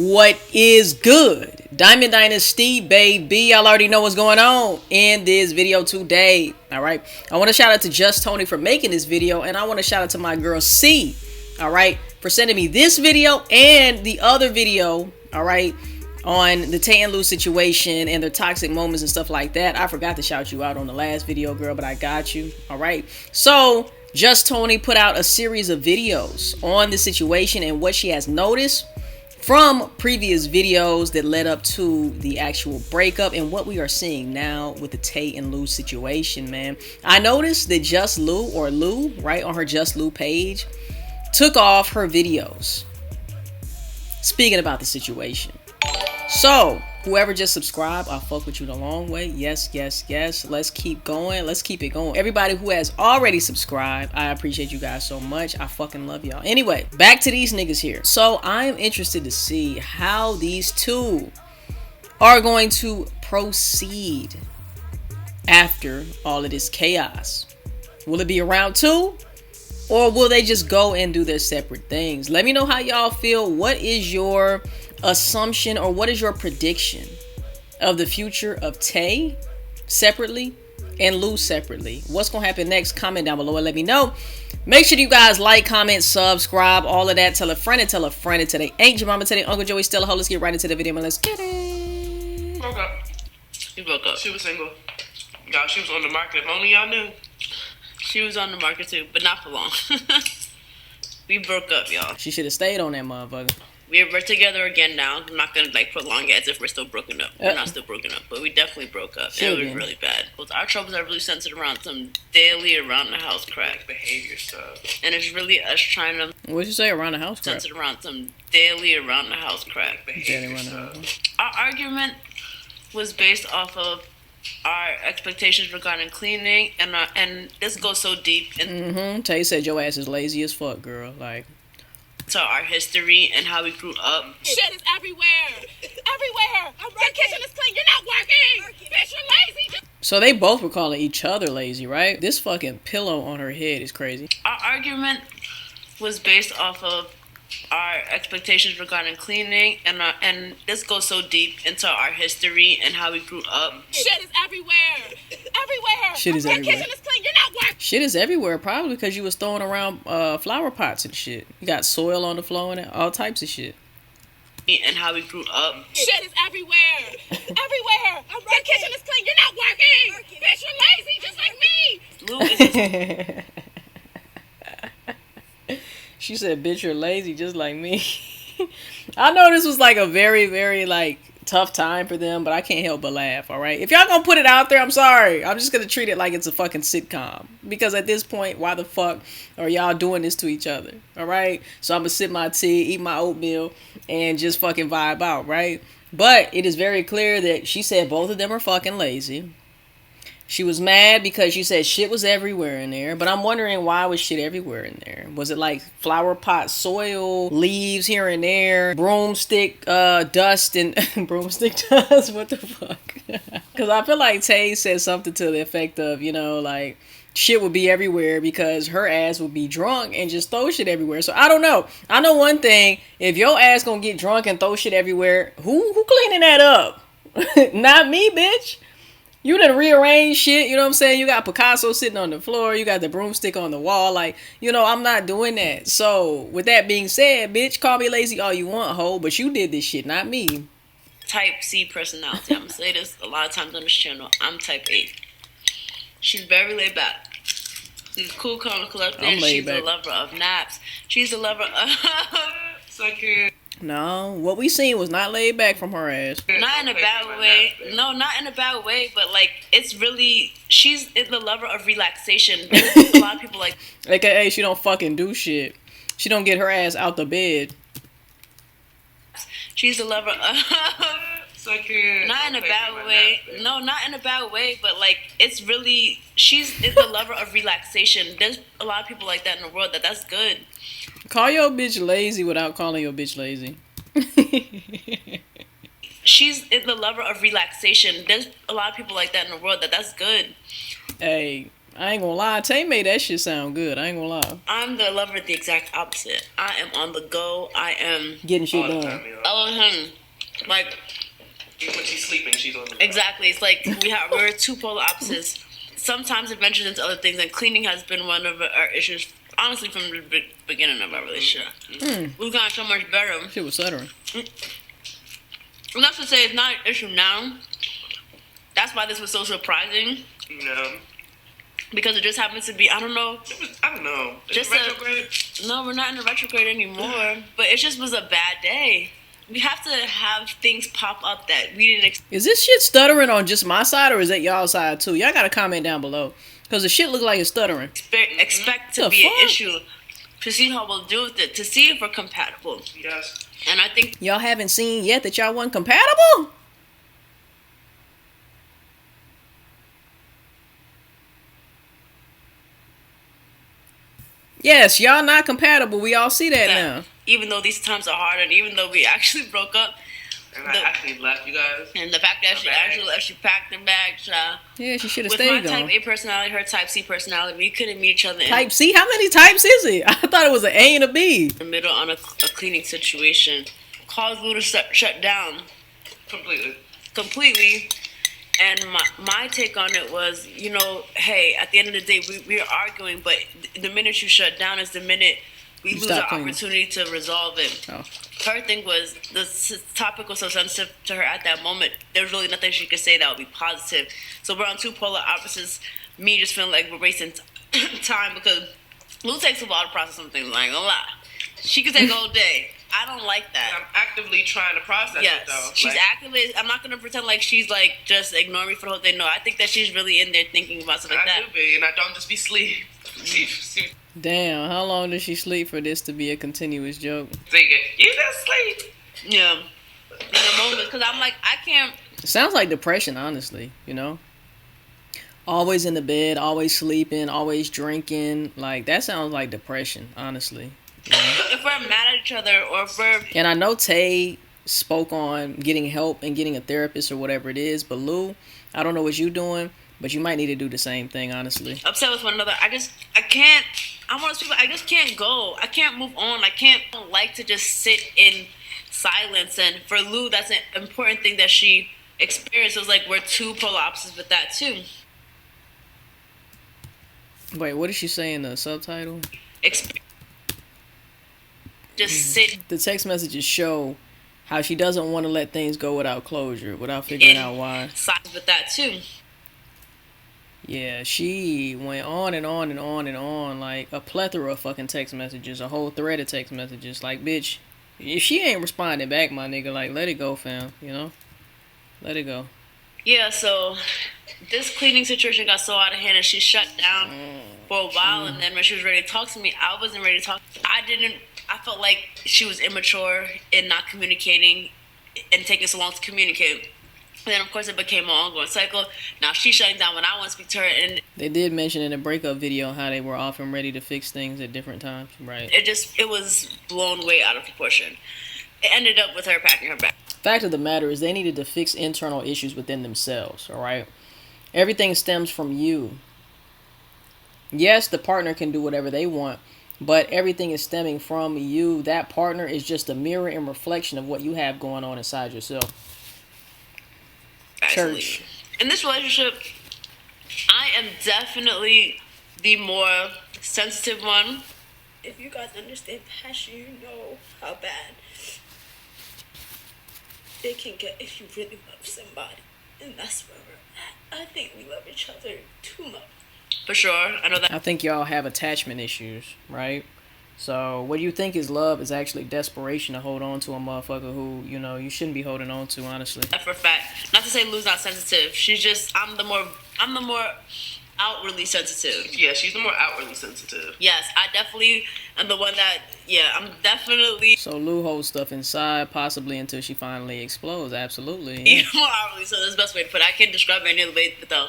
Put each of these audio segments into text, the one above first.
What is good? Diamond Dynasty, baby. Y'all already know what's going on in this video today. Alright. I want to shout out to Jus Toni for making this video. And I want to shout out to my girl C. Alright. For sending me this video and the other video. Alright. On the Tay and Lou situation and their toxic moments and stuff like that. I forgot to shout you out on the last video, girl, but I got you. Alright. So, Jus Toni put out a series of videos on the situation and what she has noticed from previous videos that led up to the actual breakup and what we are seeing now with the Tay and Lou situation, man. I noticed that Just Lou, or Lou, right, on her Just Lou page, took off her videos speaking about the situation. So, whoever just subscribed, I'll fuck with you the long way. Yes, yes, yes. Let's keep going. Let's keep it going. Everybody who has already subscribed, I appreciate you guys so much. I fucking love y'all. Anyway, back to these niggas here. So, I'm interested to see how these two are going to proceed after all of this chaos. Will it be a round two? Or will they just go and do their separate things? Let me know how y'all feel. What is your assumption or what is your prediction of the future of Tay separately and Lou separately? What's gonna happen next? Comment down below and let me know. Make sure you guys like, comment, subscribe, all of that. Tell a friend and tell a friend until they ain't your mama, tell their Uncle Joey still a hoe. Let's get right into the video and let's get it. Broke up. She broke up. She was single. Y'all, she was on the market. If only y'all knew. She was on the market too, but not for long. We broke up, y'all. She should have stayed on that motherfucker. We're together again now. I'm not gonna prolong it as if we're still broken up. We're not still broken up, but we definitely broke up. It was really bad. Our troubles are really centered around some daily around the house crack behavior stuff, and it's really us trying to. What'd you say around the house crack? Centered around some daily around the house crack behavior stuff. Our argument was based off of our expectations regarding cleaning, and this goes so deep. Tay said your ass is lazy as fuck, girl. Like. To our history and how we grew up. Shit is everywhere. Everywhere. Your kitchen is clean. You're not working. Bitch, you're lazy. So they both were calling each other lazy, right? This fucking pillow on her head is crazy. Our argument was based off of our expectations regarding cleaning, and this goes so deep into our history and how we grew up. Shit is everywhere. Everywhere. Shit is Your everywhere. kitchen is clean. You're not working. Shit is everywhere, probably because you was throwing around flower pots and shit. You got soil on the floor and all types of shit. And how we grew up. Shit is everywhere. Everywhere. Your kitchen is clean. You're not working. Bitch, you're lazy just like me. Lou is She said, bitch, you're lazy just like me. I know this was like a very, very like tough time for them, but I can't help but laugh, all right? If y'all gonna put it out there, I'm sorry. I'm just gonna treat it like it's a fucking sitcom. Because at this point, why the fuck are y'all doing this to each other, all right? So I'm gonna sip my tea, eat my oatmeal, and just fucking vibe out, right? But it is very clear that she said both of them are fucking lazy. She was mad because she said shit was everywhere in there. But I'm wondering, why was shit everywhere in there? Was it like flower pot soil, leaves here and there, broomstick dust and broomstick dust? What the fuck? Because I feel like Tay said something to the effect of, you know, like shit would be everywhere because her ass would be drunk and just throw shit everywhere. So I don't know. I know one thing. If your ass gonna get drunk and throw shit everywhere, who cleaning that up? Not me, bitch. You done rearrange shit, you know what I'm saying? You got Picasso sitting on the floor. You got the broomstick on the wall. Like, you know, I'm not doing that. So, with that being said, bitch, call me lazy all you want, ho. But you did this shit, not me. type C personality. I'm gonna say this a lot of times on this channel. I'm type A. She's very laid back. She's cool, calm, and collected. She's a lover of naps. She's a lover of... So cute. No, what we seen was not laid back from her ass. Not in a bad way. No, not in a bad way, but like it's really she's the lover of relaxation. A lot of people like AKA she don't fucking do shit. She don't get her ass out the bed. She's the lover of so cute. Not in a bad way. No, not in a bad way, but like it's really she's the lover of relaxation. There's a lot of people like that in the world that's good. Call your bitch lazy without calling your bitch lazy. She's the lover of relaxation. There's a lot of people like that in the world that's good. Hey, I ain't gonna lie. Tay made that shit sound good. I ain't gonna lie. I'm the lover the exact opposite. I am on the go. I am getting shit done. All the time. Like, even when she's sleeping, she's on the go. Exactly. It's like we're two polar opposites. Sometimes it ventures into other things, and cleaning has been one of our issues, honestly, from the beginning of our relationship. We've gotten so much better. She was stuttering. Not to say it's not an issue now. That's why this was so surprising. No. Because it just happens to be, I don't know. I don't know. Just retrograde? No, we're not in the retrograde anymore. But it just was a bad day. We have to have things pop up that we didn't expect. Is this shit stuttering on just my side or is that y'all side too? Y'all gotta comment down below. Because the shit look like it's stuttering. Expect to be an issue. To see how we'll do with it. To see if we're compatible. Yes. And I think y'all haven't seen yet that y'all wasn't compatible? Yes, y'all not compatible. We all see that now. Even though these times are hard and even though we actually broke up. And I actually left you guys. And the fact that she actually left, she packed her bags. Yeah, she should have stayed With my gone. Type A personality, her Type C personality, we couldn't meet each other. Type C? How many types is it? I thought it was an A and a B. In the middle on a cleaning situation. Caused Lou to shut down. Completely. And my take on it was, you know, hey, at the end of the day, we're arguing, but the minute you shut down is the minute we lose our opportunity to resolve it. Oh. Her thing was, the topic was so sensitive to her at that moment, there was really nothing she could say that would be positive. So we're on two polar opposites. Me just feeling like we're wasting time because Lou takes a while to process something, I ain't gonna lie. She could take a whole day. I don't like that. I'm actively trying to process it though. She's actively. I'm not gonna pretend like she's like just ignoring me for the whole thing. No, I think that she's really in there thinking about stuff like that. I do be, and I don't just be sleep. Damn, how long does she sleep for this to be a continuous joke? You just sleep. Yeah. In the moment, because I'm like, I can't. It sounds like depression, honestly. You know, always in the bed, always sleeping, always drinking. Like that sounds like depression, honestly. Yeah. If we're mad at each other or if we're... And I know Tay spoke on getting help and getting a therapist or whatever it is, but Lou, I don't know what you're doing, but you might need to do the same thing, honestly. Upset with one another. I can't... I'm one of those people, I just can't go. I can't move on. I don't like to just sit in silence. And for Lou, that's an important thing that she experienced. It was like we're two polar opposites with that too. Wait, what did she say in the subtitle? Just sit. The text messages show how she doesn't want to let things go without closure, without figuring out why. Sides with that too. Yeah, she went on and on and on and on, like a plethora of fucking text messages, a whole thread of text messages. Like, bitch, if she ain't responding back, my nigga, like, let it go, fam, you know? Let it go. Yeah, so this cleaning situation got so out of hand and she shut down for a while, and then when she was ready to talk to me, I wasn't ready to talk. I felt like she was immature in not communicating and taking so long to communicate. And then, of course, it became an ongoing cycle. Now she's shutting down when I want to speak to her. And they did mention in the breakup video how they were often ready to fix things at different times, right? It was blown way out of proportion. It ended up with her packing her bag. Fact of the matter is they needed to fix internal issues within themselves, all right? Everything stems from you. Yes, the partner can do whatever they want, but everything is stemming from you. That partner is just a mirror and reflection of what you have going on inside yourself. Absolutely. Church. In this relationship, I am definitely the more sensitive one. If you guys understand passion, you know how bad it can get if you really love somebody. And that's where we're at. I think we love each other too much. For sure. I know that. I think y'all have attachment issues, right? So what you think is love is actually desperation to hold on to a motherfucker who, you know, you shouldn't be holding on to, honestly. For a fact. Not to say Lou's not sensitive. She's just, I'm the more outwardly sensitive. Yeah, she's the more outwardly sensitive. Yes, I definitely am the one that, I'm definitely... So Lou holds stuff inside, possibly until she finally explodes, absolutely. Yeah. More outwardly, so that's the best way to put it. I can't describe it any other way, though.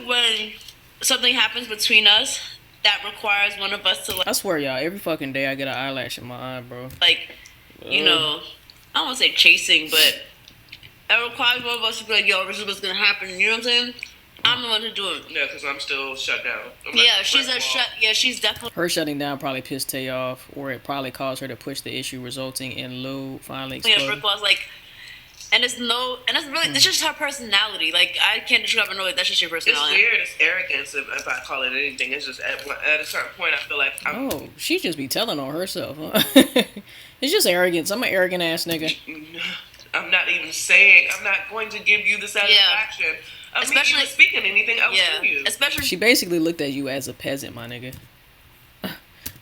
When something happens between us that requires one of us to, like... I swear, y'all, every fucking day I get an eyelash in my eye, bro. Like, you know, I don't want to say chasing, but it requires one of us to be like, yo, this is what's going to happen, you know what I'm saying? I'm the one to do it. Yeah, because I'm still shut down. She's definitely. Her shutting down probably pissed Tay off, or it probably caused her to push the issue, resulting in Lou finally exploding. Brick was like, it's just her personality. Like, I can't describe it. No, that's just your personality. It's weird. It's arrogance. If I call it anything, it's just at a certain point, I feel like she just be telling on herself. Huh? It's just arrogance. I'm an arrogant ass nigga. I'm not even saying. I'm not going to give you the satisfaction. Yeah. Especially speaking anything else to you. Especially she basically looked at you as a peasant, my nigga.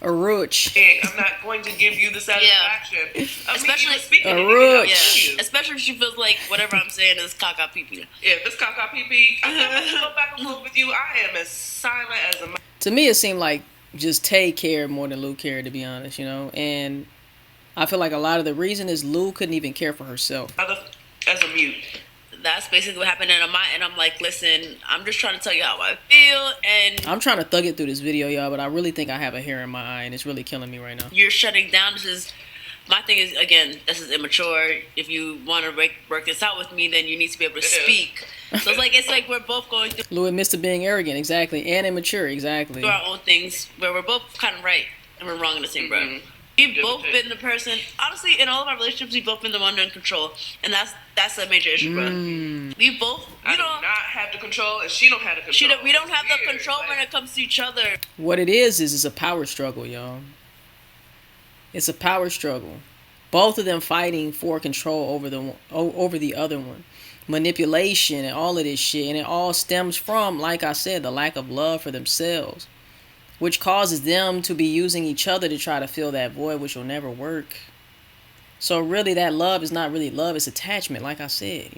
A roach. I'm not going to give you the satisfaction. Especially speaking a roach. Especially if she feels like whatever I'm saying is caca pee pee. Yeah, if it's caca pee pee, I'm not going to go back and forth with you. I am as silent as a. To me, it seemed like just Tay cared more than Lou cared, to be honest. And I feel like a lot of the reason is Lou couldn't even care for herself. As a mute. That's basically what happened, and I'm like, listen, I'm just trying to tell you how I feel, and I'm trying to thug it through this video, y'all, but I really think I have a hair in my eye, and it's really killing me right now. You're shutting down. My thing is, again, this is immature. If you want to work this out with me, then you need to be able to speak. So it's like we're both going through. Lou admits to being arrogant, exactly, and immature, exactly. Through our own things, where we're both kind of right, and we're wrong in the same breath. We've both been the person, honestly, in all of our relationships, we've both been the one in control. And that's a major issue, bro. We both, I do not have the control, and she don't have the control. We don't have the control when it comes to each other. What it is it's a power struggle, y'all. It's a power struggle. Both of them fighting for control over the other one. Manipulation and all of this shit. And it all stems from, like I said, the lack of love for themselves, which causes them to be using each other to try to fill that void, which will never work. So really, that love is not really love, it's attachment, like I said,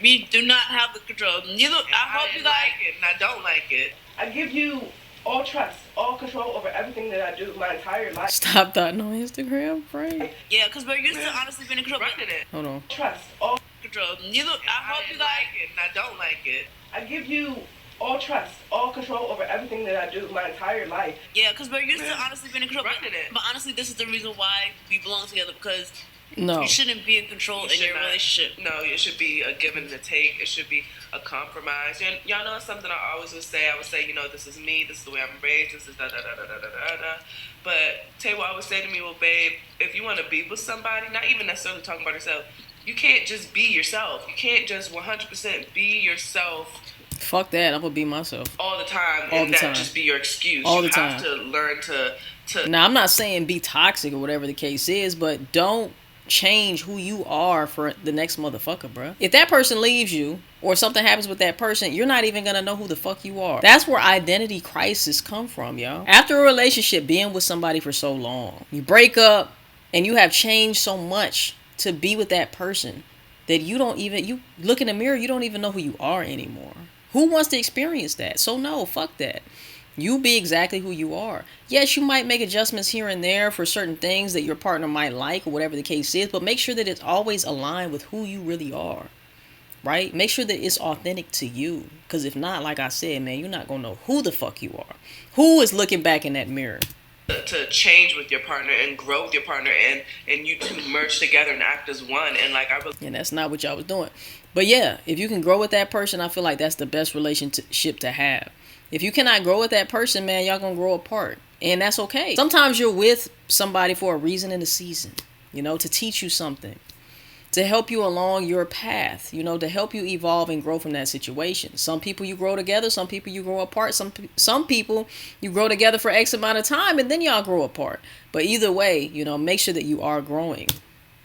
We do not have the control. I hope you like it, and I don't like it. I give you all trust, all control over everything that I do my entire life. Stop that on Instagram, Frank. Yeah, because we're used to honestly being in control. Hold on. Trust, all control. I hope you like it, and I don't like it. I give you all trust, all control over everything that I do my entire life. Yeah, because we're used to honestly being in control. But honestly, this is the reason why we belong together, because you shouldn't be in control in your relationship. No, it should be a give and a take. It should be a compromise. Y'all know something I always would say? I would say, this is me, this is the way I'm raised, this is da-da-da-da-da-da-da. But Tay will always say to me, well, babe, if you want to be with somebody, not even necessarily talking about yourself, you can't just be yourself. You can't just 100% be yourself. Fuck that. I'm gonna be myself all the time, and that just be your excuse. All the time. You have to learn to. Now, I'm not saying be toxic or whatever the case is, but don't change who you are for the next motherfucker, bro. If that person leaves you or something happens with that person, you're not even gonna know who the fuck you are. That's where identity crisis come from, y'all. After a relationship, being with somebody for so long, you break up and you have changed so much to be with that person that you look in the mirror, you don't even know who you are anymore. Who wants to experience that? So no, fuck that. You be exactly who you are. Yes, you might make adjustments here and there for certain things that your partner might like or whatever the case is, but make sure that it's always aligned with who you really are, right? Make sure that it's authentic to you, because if not, like I said, man, you're not going to know who the fuck you are. Who is looking back in that mirror? To change with your partner and grow with your partner, and you two merge together and act as one, and that's not what y'all was doing. But yeah, if you can grow with that person, I feel like that's the best relationship to have. If you cannot grow with that person, man, y'all gonna grow apart, and that's okay. Sometimes you're with somebody for a reason in the season, to teach you something, to help you along your path, to help you evolve and grow from that situation. Some people you grow together, some people you grow apart, some people you grow together for X amount of time and then y'all grow apart. But either way, make sure that you are growing.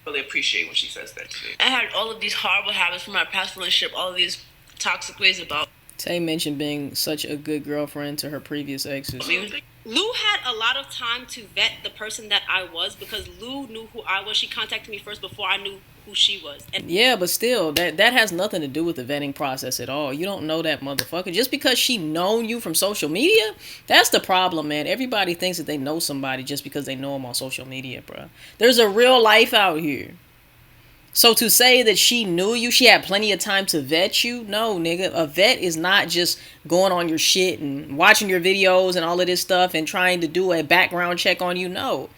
Really appreciate when she says that to me. I had all of these horrible habits from my past relationship, all of these toxic ways about. Tay mentioned being such a good girlfriend to her previous exes. Lou had a lot of time to vet the person that I was, because Lou knew who I was. She contacted me first before I knew who she was. And yeah, but still, that has nothing to do with the vetting process at all. You don't know that motherfucker. Just because she known you from social media, that's the problem, man. Everybody thinks that they know somebody just because they know them on social media, bro. There's a real life out here. So to say that she knew you, she had plenty of time to vet you, no, nigga. A vet is not just going on your shit and watching your videos and all of this stuff and trying to do a background check on you, no.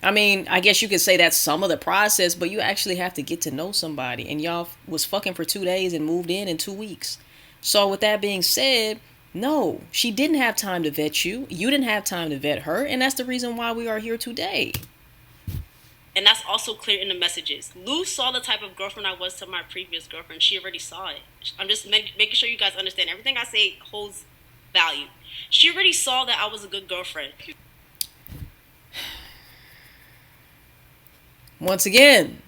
I mean, I guess you could say that's some of the process, but you actually have to get to know somebody. And y'all was fucking for 2 days and moved in 2 weeks. So with that being said, no, she didn't have time to vet you. You didn't have time to vet her. And that's the reason why we are here today. And that's also clear in the messages. Lou saw the type of girlfriend I was to my previous girlfriend. She already saw it. I'm just making sure you guys understand. Everything I say holds value. She already saw that I was a good girlfriend. Once again,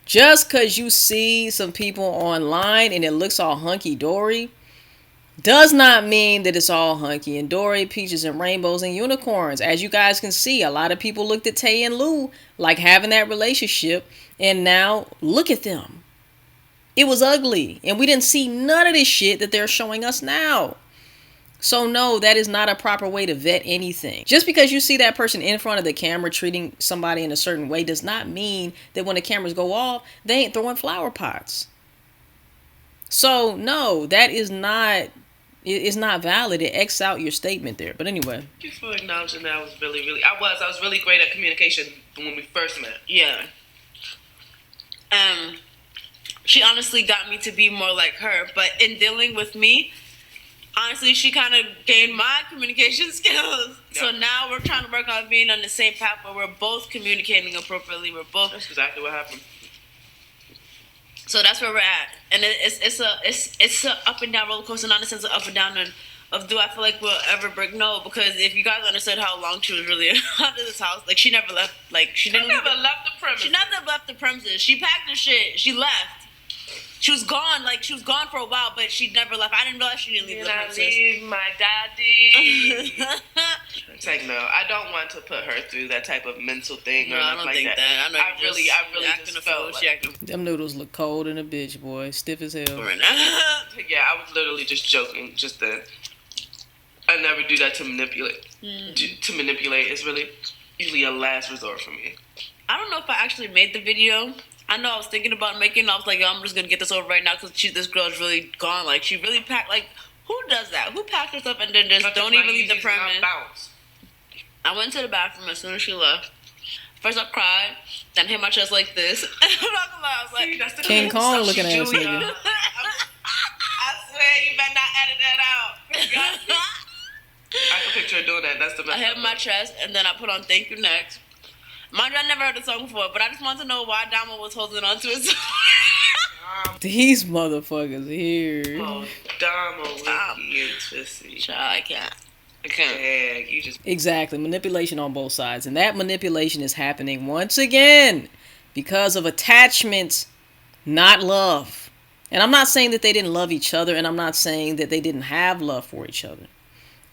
just because you see some people online and it looks all hunky-dory does not mean that it's all hunky and dory, peaches and rainbows and unicorns. As you guys can see, a lot of people looked at Tay and Lou like having that relationship, and now look at them. It was ugly, and we didn't see none of this shit that they're showing us now. So no, that is not a proper way to vet anything. Just because you see that person in front of the camera treating somebody in a certain way does not mean that when the cameras go off, they ain't throwing flower pots. So no, that is not... It's not valid. It X out your statement there. But anyway. Thank you for acknowledging that I was really great at communication when we first met. Yeah. She honestly got me to be more like her. But in dealing with me, honestly, she kind of gained my communication skills. Yep. So now we're trying to work on being on the same path where we're both communicating appropriately. That's exactly what happened. So that's where we're at, and it's a up and down roller coaster, not in the sense of up and down and of do I feel like we'll ever break? No, because if you guys understood how long she was really out of this house, like she never left, like she never left the premises. She never left the premises. She packed her shit. She left. She was gone, like she was gone for a while, but she never left. I didn't realize she didn't leave the premises. Leave my daddy. It's like, no, I don't want to put her through that type of mental thing or nothing like that. I really just felt like them noodles look cold in a bitch, boy. Stiff as hell. Right now. Yeah, I was literally just joking. Just that I never do that to manipulate. To manipulate is really usually a last resort for me. I don't know if I actually made the video. I know I was thinking about making it. I was like, yo, I'm just going to get this over right now because this girl's really gone. Like, she really packed, like, who does that? Who packed herself and then just don't even leave the premise? I went to the bathroom as soon as she left. First I cried, then hit my chest like this. I'm not gonna lie, I was like, that's the King Kong looking at us, nigga. I swear you better not edit that out. I can picture her doing that. That's the best. I hit my chest and then I put on Thank You Next. Mind you, I never heard the song before, but I just want to know why Damo was holding on to it. These motherfuckers here. Oh, Damo, Ricky, and Twissy. Child, I can't. Yeah, you just... Exactly. Manipulation on both sides. And that manipulation is happening once again because of attachment, not love. And I'm not saying that they didn't love each other, and I'm not saying that they didn't have love for each other.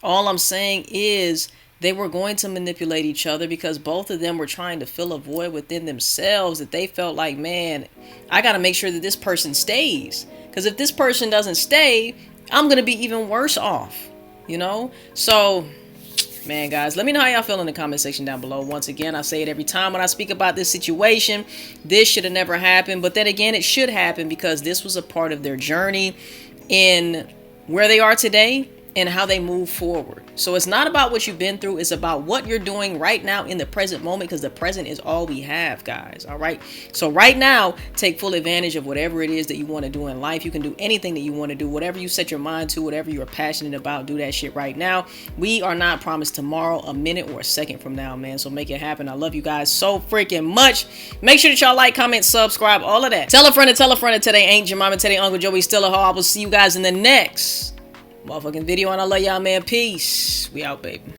All I'm saying is they were going to manipulate each other because both of them were trying to fill a void within themselves that they felt like, man, I got to make sure that this person stays. Because if this person doesn't stay, I'm going to be even worse off. You know? So, man, guys, let me know how y'all feel in the comment section down below. Once again, I say it every time when I speak about this situation. This should have never happened. But then again, it should happen because this was a part of their journey in where they are today and how they move forward. So it's not about what you've been through. It's about what you're doing right now in the present moment, because the present is all we have, guys. All right. So right now, take full advantage of whatever it is that you want to do in life. You can do anything that you want to do, whatever you set your mind to, whatever you're passionate about, do that shit right now. We are not promised tomorrow, a minute or a second from now, man. So make it happen. I love you guys so freaking much. Make sure that y'all like, comment, subscribe, all of that. Tell a friend that today ain't your mama, today Uncle Joey still a hoe. I will see you guys in the next motherfucking video, and I love y'all, man. Peace. We out, baby.